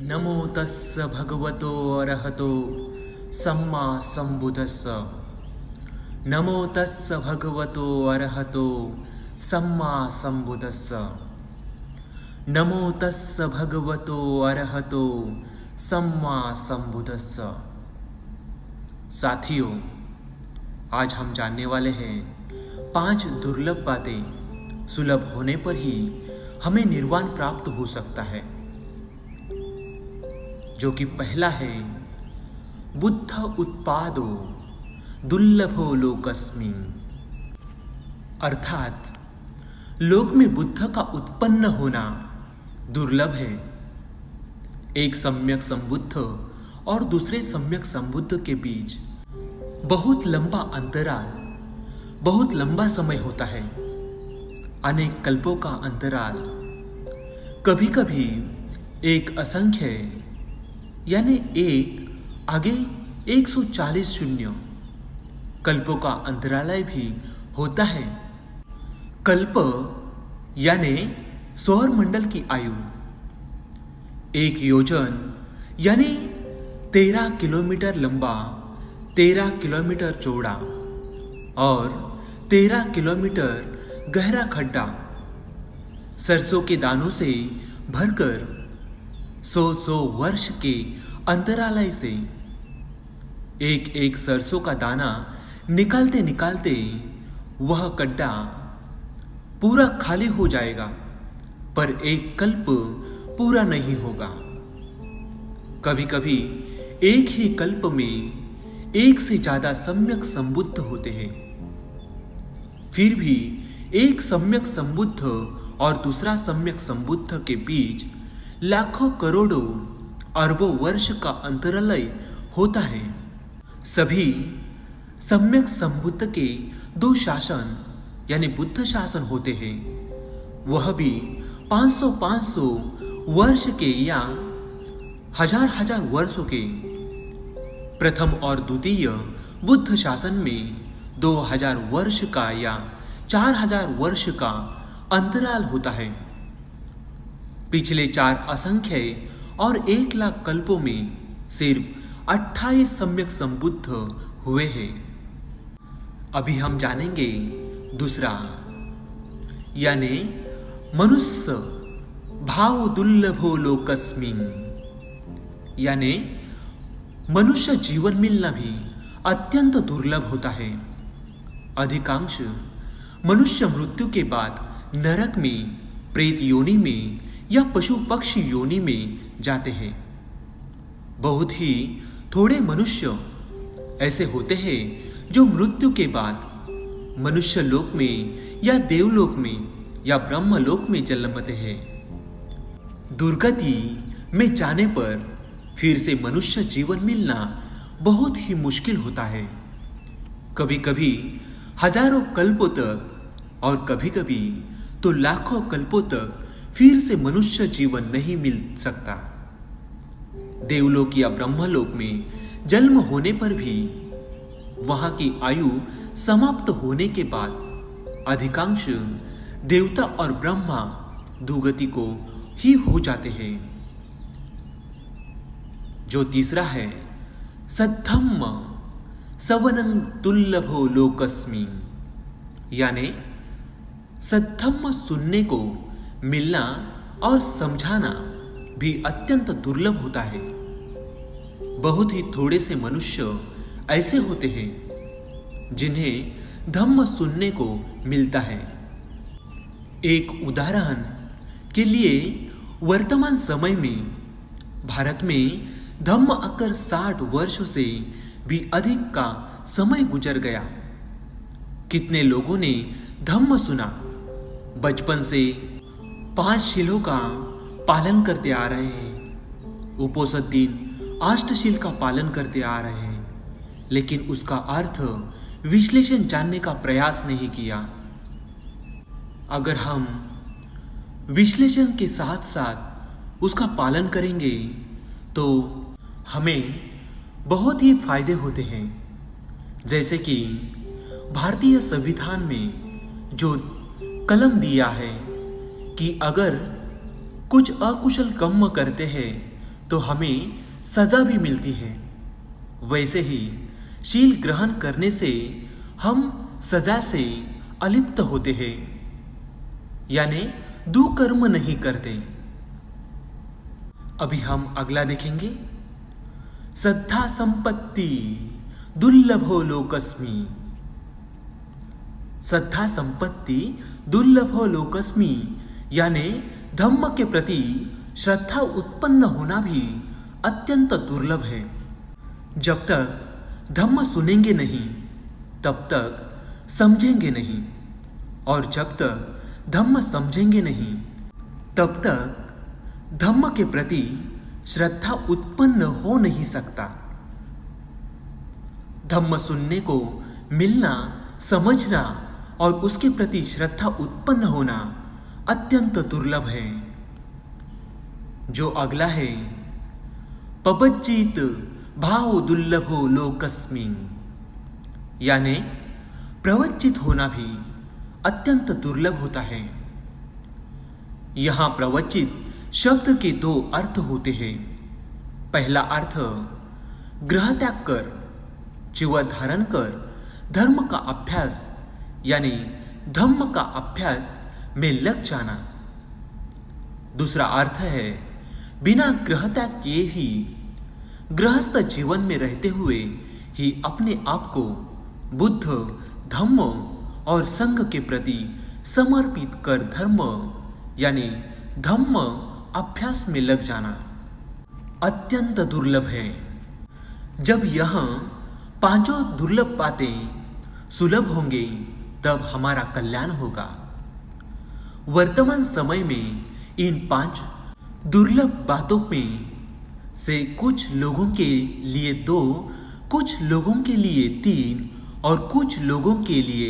नमो तस्स भगवतो अरहतो सम्मा सम्बुद्धस्स। नमो तस्स भगवतो अरहतो सम्मा सम्बुद्धस्स। नमो तस्स भगवतो अरहतो सम्मा सम्बुद्धस्स। साथियों, आज हम जानने वाले हैं 5 दुर्लभ बातें सुलभ होने पर ही हमें निर्वाण प्राप्त हो सकता है। जो कि पहला है, बुद्ध उत्पादो दुर्लभो लोकस्मिन्। अर्थात लोक में बुद्ध का उत्पन्न होना दुर्लभ है। एक सम्यक संबुद्ध और दूसरे सम्यक संबुद्ध के बीच बहुत लंबा अंतराल, बहुत लंबा समय होता है, अनेक कल्पों का अंतराल। कभी कभी एक असंख्य यानी एक आगे 140 शून्य कल्पों का अंतरालय भी होता है। कल्प यानी सौर मंडल की आयु 1 योजन यानी 13 किलोमीटर लंबा, 13 किलोमीटर चौड़ा और 13 किलोमीटर गहरा खड्डा सरसों के दानों से भरकर 100 वर्ष के अंतरालय से एक सरसों का दाना निकालते निकालते वह गड्ढा पूरा खाली हो जाएगा, पर एक कल्प पूरा नहीं होगा। कभी कभी एक ही कल्प में एक से ज्यादा सम्यक संबुद्ध होते हैं। फिर भी एक सम्यक संबुद्ध और दूसरा सम्यक संबुद्ध के बीच लाखों करोड़ों अरबों वर्ष का अंतरालय होता है। सभी सम्यक संबुद्ध के 2 शासन यानी बुद्ध शासन होते हैं, वह भी 500 वर्ष के या हजार वर्षों के। प्रथम और द्वितीय बुद्ध शासन में 2000 वर्ष का या 4000 वर्ष का अंतराल होता है। पिछले 4 असंख्य और 1 लाख कल्पों में सिर्फ 28 सम्यक संबुद्ध हुए हैं। अभी हम जानेंगे दूसरा, यानी मनुष्य भाव दुर्लभो लोकस्मिन्। यानी मनुष्य जीवन मिलना भी अत्यंत दुर्लभ होता है। अधिकांश मनुष्य मृत्यु के बाद नरक में, प्रेत योनि में या पशु पक्षी योनि में जाते हैं। बहुत ही थोड़े मनुष्य ऐसे होते हैं जो मृत्यु के बाद मनुष्य लोक में या देवलोक में या ब्रह्मलोक में जन्मते हैं। दुर्गति में जाने पर फिर से मनुष्य जीवन मिलना बहुत ही मुश्किल होता है। कभी कभी हजारों कल्पों तक और कभी कभी तो लाखों कल्पों तक फिर से मनुष्य जीवन नहीं मिल सकता। देवलोक या ब्रह्मलोक में जन्म होने पर भी वहां की आयु समाप्त होने के बाद अधिकांश देवता और ब्रह्मा दुर्गति को ही हो जाते हैं। जो तीसरा है, सद्धम्म सवनं दुर्लभो लोकस्मिन्। यानी सद्धम्म सुनने को मिलना और समझाना भी अत्यंत दुर्लभ होता है। बहुत ही थोड़े से मनुष्य ऐसे होते हैं जिन्हें धम्म सुनने को मिलता है। एक उदाहरण के लिए, वर्तमान समय में भारत में धम्म आकर 60 वर्षों से भी अधिक का समय गुजर गया। कितने लोगों ने धम्म सुना, बचपन से 5 शीलों का पालन करते आ रहे हैं, उपोषित दिन अष्टशील का पालन करते आ रहे हैं, लेकिन उसका अर्थ विश्लेषण जानने का प्रयास नहीं किया। अगर हम विश्लेषण के साथ साथ उसका पालन करेंगे तो हमें बहुत ही फायदे होते हैं। जैसे कि भारतीय संविधान में जो कलम दिया है कि अगर कुछ अकुशल कर्म करते हैं तो हमें सजा भी मिलती है। वैसे ही शील ग्रहण करने से हम सजा से अलिप्त होते हैं, यानी दुकर्म नहीं करते। अभी हम अगला देखेंगे। श्रद्धा संपत्ति दुर्लभो लोकस्मि। श्रद्धा संपत्ति दुर्लभो लोकस्मि यानी धम्म के प्रति श्रद्धा उत्पन्न होना भी अत्यंत दुर्लभ है। जब तक धम्म सुनेंगे नहीं तब तक समझेंगे नहीं, और जब तक धम्म समझेंगे नहीं तब तक धम्म के प्रति श्रद्धा उत्पन्न हो नहीं सकता। धम्म सुनने को मिलना, समझना और उसके प्रति श्रद्धा उत्पन्न होना अत्यंत दुर्लभ है। जो अगला है, पबज्जित भाव दुर्लभो लोकस्मिन्, यानी प्रवज्जित होना भी अत्यंत दुर्लभ होता है। यहां प्रवज्जित शब्द के दो अर्थ होते हैं। पहला अर्थ गृह त्याग कर, जीवन धारण कर धर्म का अभ्यास यानी धम्म का अभ्यास में लग जाना। दूसरा अर्थ है बिना गृह त्याग किए ही गृहस्थ जीवन में रहते हुए ही अपने आप को बुद्ध, धम्म और संघ के प्रति समर्पित कर धर्म यानी धम्म अभ्यास में लग जाना अत्यंत दुर्लभ है। जब यह पांचों दुर्लभ बातें सुलभ होंगे तब हमारा कल्याण होगा। वर्तमान समय में इन 5 दुर्लभ बातों में से कुछ लोगों के लिए 2, कुछ लोगों के लिए 3 और कुछ लोगों के लिए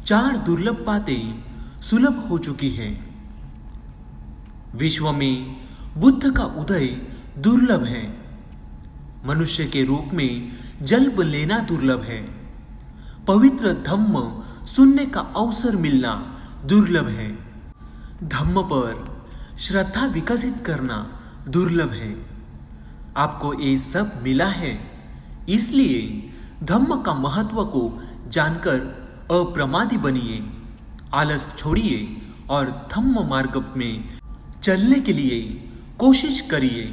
4 दुर्लभ बातें सुलभ हो चुकी हैं। विश्व में बुद्ध का उदय दुर्लभ है। मनुष्य के रूप में जन्म लेना दुर्लभ है। पवित्र धम्म सुनने का अवसर मिलना दुर्लभ है। धम्म पर श्रद्धा विकसित करना दुर्लभ है। आपको ये सब मिला है, इसलिए धम्म का महत्व को जानकर अप्रमादी बनिए, आलस छोड़िए और धम्म मार्ग में चलने के लिए कोशिश करिए।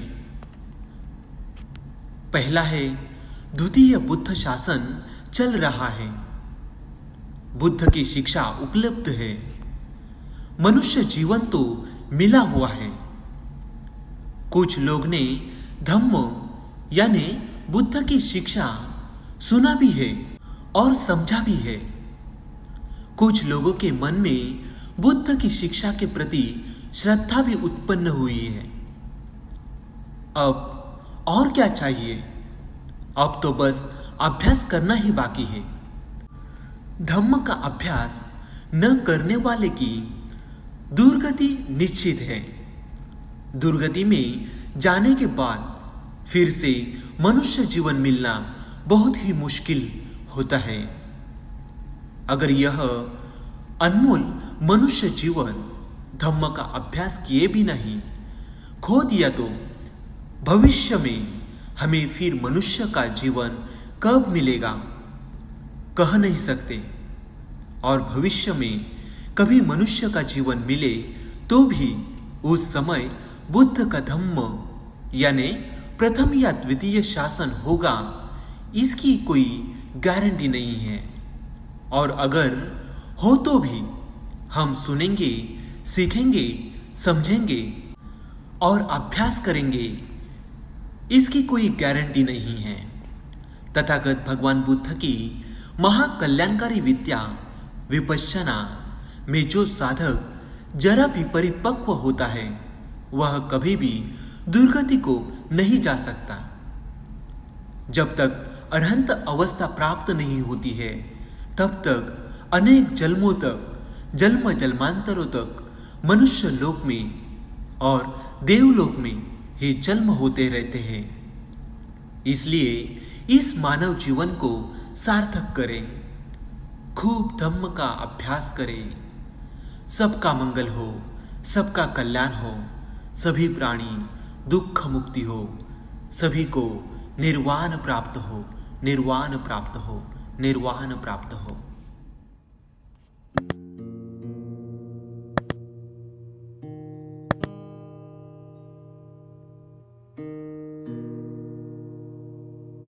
पहला है, द्वितीय बुद्ध शासन चल रहा है। बुद्ध की शिक्षा उपलब्ध है। मनुष्य जीवन तो मिला हुआ है। कुछ लोग ने धम्म यानी बुद्ध की शिक्षा सुना भी है और समझा भी है। कुछ लोगों के मन में बुद्ध की शिक्षा के प्रति श्रद्धा भी उत्पन्न हुई है। अब और क्या चाहिए? अब तो बस अभ्यास करना ही बाकी है। धम्म का अभ्यास न करने वाले की दुर्गति निश्चित है। दुर्गति में जाने के बाद फिर से मनुष्य जीवन मिलना बहुत ही मुश्किल होता है। अगर यह अनमोल मनुष्य जीवन धम्म का अभ्यास किए भी नहीं खो दिया तो भविष्य में हमें फिर मनुष्य का जीवन कब मिलेगा कह नहीं सकते। और भविष्य में कभी मनुष्य का जीवन मिले तो भी उस समय बुद्ध का धम्म यानी प्रथम या द्वितीय शासन होगा, इसकी कोई गारंटी नहीं है। और अगर हो तो भी हम सुनेंगे, सीखेंगे, समझेंगे और अभ्यास करेंगे, इसकी कोई गारंटी नहीं है। तथागत भगवान बुद्ध की महाकल्याणकारी विद्या विपश्यना में जो साधक जरा भी परिपक्व होता है वह कभी भी दुर्गति को नहीं जा सकता। जब तक अरहंत अवस्था प्राप्त नहीं होती है तब तक अनेक जन्मों तक, जन्म जन्मांतरों तक मनुष्य लोक में और देवलोक में ही जन्म होते रहते हैं। इसलिए इस मानव जीवन को सार्थक करें, खूब धम्म का अभ्यास करें। सबका मंगल हो, सबका कल्याण हो, सभी प्राणी दुख मुक्ति हो। सभी को निर्वाण प्राप्त हो, निर्वाण प्राप्त हो, निर्वाण प्राप्त हो।